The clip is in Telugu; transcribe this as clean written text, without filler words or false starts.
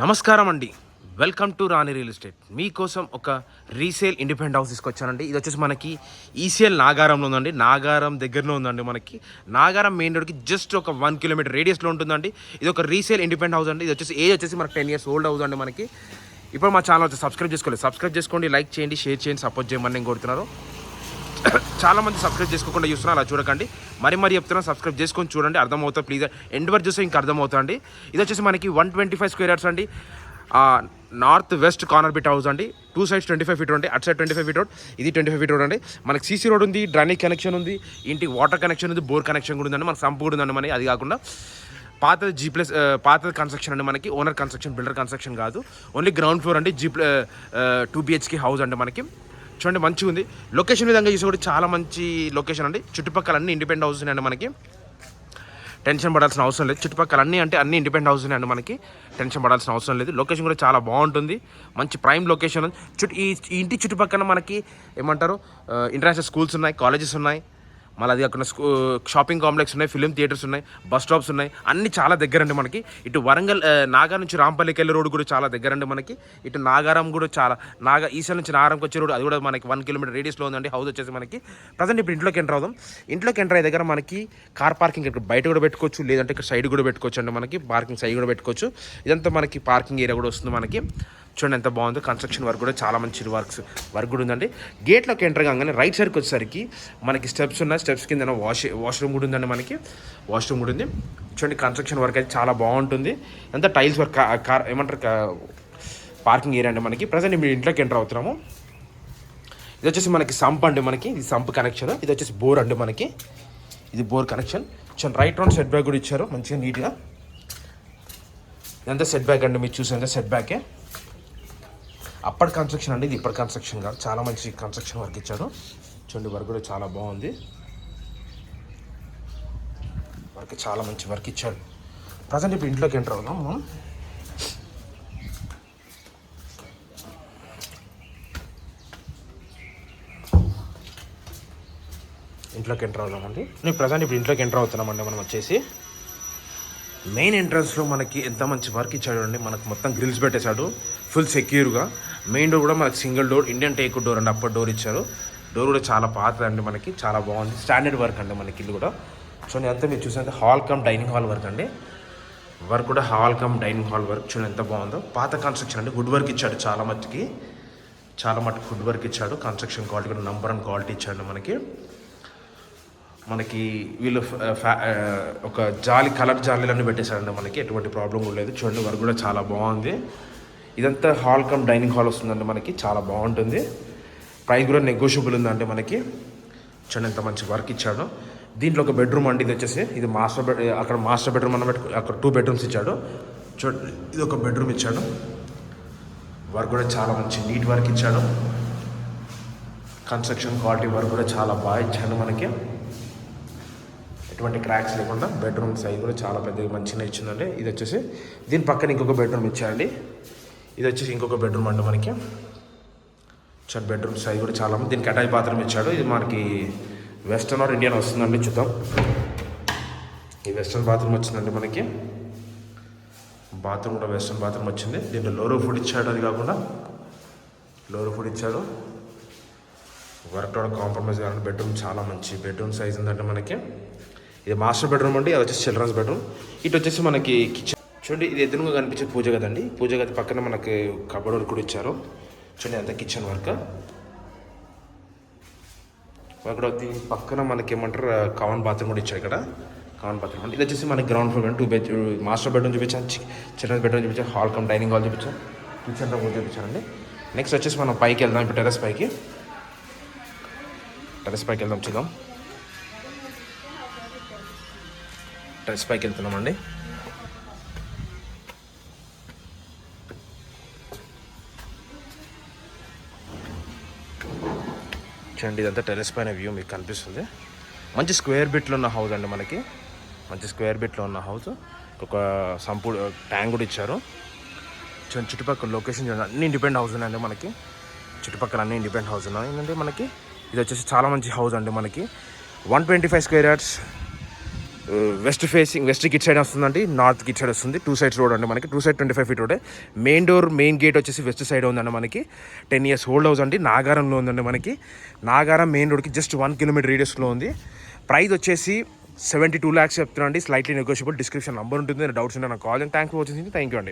నమస్కారం అండి. Welcome to Rani real estate. మీకోసం ఒక రీసేల్ ఇండిపెండెంట్ హౌస్ తీసుకొచ్చానండి. ఇది వచ్చేసి మనకి ఈసీఎల్ నాగారంలో ఉందండి. నాగారం దగ్గరలో ఉందండి. మనకి నాగారం మెయిన్ రోడ్కి జస్ట్ ఒక 1 కిలోమీటర్ రేడియస్లో ఉంటుందండి. ఇది ఒక రీసేల్ ఇండిపెండెంట్ హౌస్ అండి. ఇది వచ్చేసి ఏజ్ వచ్చేసి మనకి 10 years ఓల్డ్ హౌస్ అండి. మనకి ఇప్పుడు మా ఛానల్ వచ్చి సబ్స్క్రైబ్ చేసుకోండి, లైక్ చేయండి, షేర్ చేయండి, సపోర్ట్ చేయమని నేను కోరుతున్నాను. చాలామంది సబ్స్క్రైబ్ చేసుకోకుండా చూస్తున్నారు, అలా చూడకండి. మరి చెప్తున్నాను, సబ్స్క్రైబ్ చేసుకొని చూడండి, అర్థమవుతుంది. ప్లీజ్ ఎండ్ వరకు చూస్తే ఇంకా అర్థమవుతుంది. ఇది వచ్చేసి మనకి 125 square yards అండి. North west corner bit house అండి. 2 sides 25 feet అండి. అటు సైడ్ 25 feet రోడ్, ఇది 25 feet రోడ్ అండి. మనకి సీసీ రోడ్ ఉంది, డ్రైనేజ్ కనెక్షన్ ఉంది, ఇంటికి వాటర్ కనెక్షన్ ఉంది, బోర్ కనెక్షన్ కూడా ఉందండి. మనకి సంప్ కూడా ఉందండి. మనకి అది కాకుండా పాతది పాతది కన్స్ట్రక్షన్ అండి. మనకి ఓనర్ కన్స్ట్రక్షన్, బిల్డర్ కన్స్ట్రక్షన్ కాదు. ఓన్లీ గ్రౌండ్ ఫ్లోర్ అండి. 2 BHK హౌస్ అండి. మనకి చూడండి, మంచిగా ఉంది. లొకేషన్ విధంగా చూసి కూడా చాలా మంచి లొకేషన్ అండి. చుట్టుపక్కల అన్ని ఇండిపెండెంట్ హౌస్ అండి. మనకి టెన్షన్ పడాల్సిన అవసరం లేదు. చుట్టుపక్కల అన్ని ఇండిపెండెంట్ హౌస్ అండి. మనకి టెన్షన్ పడాల్సిన అవసరం లేదు. లొకేషన్ కూడా చాలా బాగుంటుంది. మంచి ప్రైమ్ లొకేషన్. ఈ ఇంటి చుట్టుపక్కల మనకి ఏమంటారు, ఇంటర్నేషనల్ స్కూల్స్ ఉన్నాయి, కాలేజెస్ ఉన్నాయి. మళ్ళీ అది కాకుండా షాపింగ్ కాంప్లెక్స్ ఉన్నాయి, ఫిలిం థియేటర్స్ ఉన్నాయి, బస్ స్టాప్స్ ఉన్నాయి. అన్నీ చాలా దగ్గరండి మనకి. ఇటు వరంగల్ నాగారం నుంచి రాంపల్లికి వెళ్ళే రోడ్ కూడా చాలా దగ్గరండి మనకి. ఇటు నాగారం కూడా చాలా ఈసారి నుంచి నాగారంకి వచ్చే రోడ్, అది కూడా మనకి 1 kilometer రేడియస్లో ఉందండి. హౌస్ వచ్చేసి మనకి ప్రజెంట్ ఇప్పుడు ఇంట్లోకి ఎంటర్ అవుదాం. ఇంట్లోకి ఎంటర్ అయ్యే దగ్గర మనకి కార్ పార్కింగ్ ఇక్కడ బయట కూడా పెట్టుకోవచ్చు, లేదంటే ఇక్కడ సైడ్ కూడా పెట్టుకోవచ్చు అండి. మనకి పార్కింగ్ సైడ్ కూడా పెట్టుకోవచ్చు. ఇదంతా మనకి పార్కింగ్ ఏరియా కూడా వస్తుంది. మనకి చూడండి ఎంత బాగుందో. కన్స్ట్రక్షన్ వర్క్ కూడా చాలా మంచి వర్క్ కూడా ఉందండి. గేట్లోకి ఎంటర్ కాగానే రైట్ సైడ్కి వచ్చేసరికి మనకి స్టెప్స్ ఉన్నాయి. స్టెప్స్ కింద వాష్రూమ్ కూడా ఉందండి. మనకి వాష్రూమ్ కూడా ఉంది. చూడండి, కన్స్ట్రక్షన్ వర్క్ అయితే చాలా బాగుంటుంది. అంతా టైల్స్ వర్క్, ఏమంటారు, పార్కింగ్ ఏరియా అండి. మనకి ప్రజెంట్ మీరు ఇంట్లోకి ఎంటర్ అవుతున్నాము. ఇది వచ్చేసి మనకి సంప్ అండి. మనకి ఇది సంప్ కనెక్షన్. ఇది వచ్చేసి బోర్ అండి. మనకి ఇది బోర్ కనెక్షన్. చూడండి, రైట్ రౌండ్ సెట్ బ్యాక్ కూడా ఇచ్చారు మంచిగా నీట్గా. ఇదంతా సెట్ బ్యాక్ అండి. మీరు చూసాక సెట్ బ్యాకే. అప్పటి కన్స్ట్రక్షన్ అండి, ఇది ఇప్పటి కన్స్ట్రక్షన్ కాదు. చాలా మంచి కన్స్ట్రక్షన్ వర్క్ ఇచ్చాడు. చూడండి, వర్క్ కూడా చాలా బాగుంది. వర్క్ చాలా మంచి వర్క్ ఇచ్చాడు. ప్రజెంట్ ఇప్పుడు ఇంట్లోకి ఎంటర్ అవుదాం మనం. ఇంట్లోకి ఎంటర్ అవుదామండి. నేను ప్రజెంట్ ఇప్పుడు ఇంట్లోకి ఎంటర్ అవుతున్నామండి. మనం వచ్చేసి మెయిన్ ఎంట్రన్స్లో మనకి ఎంత మంచి వర్క్ ఇచ్చాడు అండి. మనకు మొత్తం గ్రిల్స్ పెట్టేశాడు ఫుల్ సెక్యూర్గా. మెయిన్ డోర్ కూడా మనకి single door, Indian teak door అండి. అప్పటి డోర్ ఇచ్చారు. డోర్ కూడా చాలా పాతది అండి. మనకి చాలా బాగుంది. స్టాండర్డ్ వర్క్ అండి. మనకి ఇల్లు కూడా చూడండి అంతా మీరు చూసినంత hall cum dining hall work అండి. వర్క్ కూడా hall cum dining hall work. చూడండి ఎంత బాగుందో. పాత కన్స్ట్రక్షన్ అండి. గుడ్ వర్క్ ఇచ్చాడు. చాలా మట్టుకు గుడ్ వర్క్ ఇచ్చాడు. కన్స్ట్రక్షన్ క్వాలిటీ కూడా నంబర్ 1 క్వాలిటీ ఇచ్చాడు. మనకి వీళ్ళు ఒక కలర్ జాలీలన్నీ పెట్టేశారండి. మనకి ఎటువంటి ప్రాబ్లం కూడా లేదు. చూడండి, వర్క్ కూడా చాలా బాగుంది. ఇదంతా హాల్ కమ్ డైనింగ్ హాల్ వస్తుందండి. మనకి చాలా బాగుంటుంది. ప్రైస్ కూడా నెగోషియబుల్ ఉందండి. మనకి చూడండి ఎంత మంచి వర్క్ ఇచ్చాడు. దీంట్లో ఒక బెడ్రూమ్ అండి. ఇది వచ్చేసి ఇది అక్కడ మాస్టర్ బెడ్రూమ్ అన్న అక్కడ 2 bedrooms ఇచ్చాడు. చూడండి, ఇది ఒక బెడ్రూమ్ ఇచ్చాడు. వర్క్ కూడా చాలా మంచి నీట్ వర్క్ ఇచ్చాడు. కన్స్ట్రక్షన్ క్వాలిటీ వర్క్ కూడా చాలా బాగా ఇచ్చాడు. మనకి ఎటువంటి క్రాక్స్ లేకుండా బెడ్రూమ్ సైజ్ కూడా చాలా పెద్దగా మంచిగా ఇచ్చిందండి. ఇది వచ్చేసి దీని పక్కన ఇంకొక బెడ్రూమ్ ఇచ్చారండి. ఇది వచ్చేసి ఇంకొక బెడ్రూమ్ అండి. మనకి చూడండి, బెడ్రూమ్ సైజ్ కూడా చాలా దీనికి అటాచ్ బాత్రూమ్ ఇచ్చాడు. ఇది మనకి వెస్టర్న్ ఆర్ ఇండియన్ వస్తుందండి. చూద్దాం. ఈ వెస్టర్న్ బాత్రూమ్ వచ్చిందండి. మనకి బాత్రూమ్ కూడా వెస్టర్న్ బాత్రూమ్ వచ్చింది. దీంట్లో లోరో ఫుడ్ ఇచ్చాడు. అది కాకుండా లోరో ఫుడ్ ఇచ్చాడు. వర్క్ కూడా కాంప్రమైజ్ కావాలంటే బెడ్రూమ్ చాలా మంచి బెడ్రూమ్ సైజ్ ఉందంటే మనకి. ఇది మాస్టర్ బెడ్రూమ్ అండి. అది వచ్చేసి చిల్డ్రన్స్ బెడ్రూమ్. ఇటు వచ్చేసి మనకి కిచెన్. చూడండి, ఇది ఎదురుగా కనిపించే పూజ గది అండి. పూజ గది పక్కన మనకి కబోర్డ్ వర్క్ కూడా ఇచ్చారు. చూడండి అంత కిచెన్ వర్క్. అక్కడ దీని పక్కన మనకి ఏమంటారు, కామన్ బాత్రూమ్ కూడా ఇచ్చారు. ఇక్కడ కామన్ బాత్రూమ్ అండి. ఇది వచ్చేసి మనకి గ్రౌండ్ ఫ్లోర్ అండి. 2 మాస్టర్ బెడ్రూమ్ చూపించాను, చిల్డ్రన్స్ బెడ్రూమ్ చూపించాను, హాల్ కమ్ డైనింగ్ హాల్ చూపించాను, కిచెన్ రూమ్ కూడా చూపించానండి. నెక్స్ట్ వచ్చేసి మనం పైకి వెళ్దాం. ఇప్పుడు టెర్రస్ పైకి వెళ్దాం. చూద్దాం. టెర్రస్ పైకి వెళ్తున్నామండి. చూడండి, ఇదంతా టెర్రస్ పైన వ్యూ మీకు కనిపిస్తుంది. మంచి స్క్వేర్ బిట్లో ఉన్న హౌస్ అండి. మనకి మంచి స్క్వేర్ బిట్లో ఉన్న హౌస్. ఒక ట్యాంక్ కూడా ఇచ్చారు. చూడండి, చుట్టుపక్కల లొకేషన్ చూడండి, అన్ని ఇండిపెండెంట్ హౌస్ ఉన్నాయండి. మనకి చుట్టుపక్కల అన్ని ఇండిపెండెంట్ హౌస్ ఉన్నాయి. ఏంటంటే మనకి ఇది వచ్చేసి చాలా మంచి హౌస్ అండి. మనకి 125 square yards west facing west Git side వస్తుందండి, నార్త్ గిట్ సైడ్ వస్తుంది. 2 సైడ్స్ రోడ్ అండి మనకి. 2 side 25 feet road. Main door main gate వచ్చేసి వెస్ట్ సైడ్ ఉందండి మనకి. 10 years ఓల్డ్ హౌస్ అండి. నాగారంలో ఉందండి మనకి. నాగారం మెయిన్ రోడ్కి జస్ట్ 1 kilometer రేడియస్లో ఉంది. ప్రైస్ వచ్చేసి 72 lakhs చెప్తున్నాండి. Slightly negotiable. డిస్క్రిప్షన్ నెంబర్ ఉంటుంది. డౌట్స్ ఉంటే నాకు కాల్ చేయండి. Thank you for watching. Thank you అండి.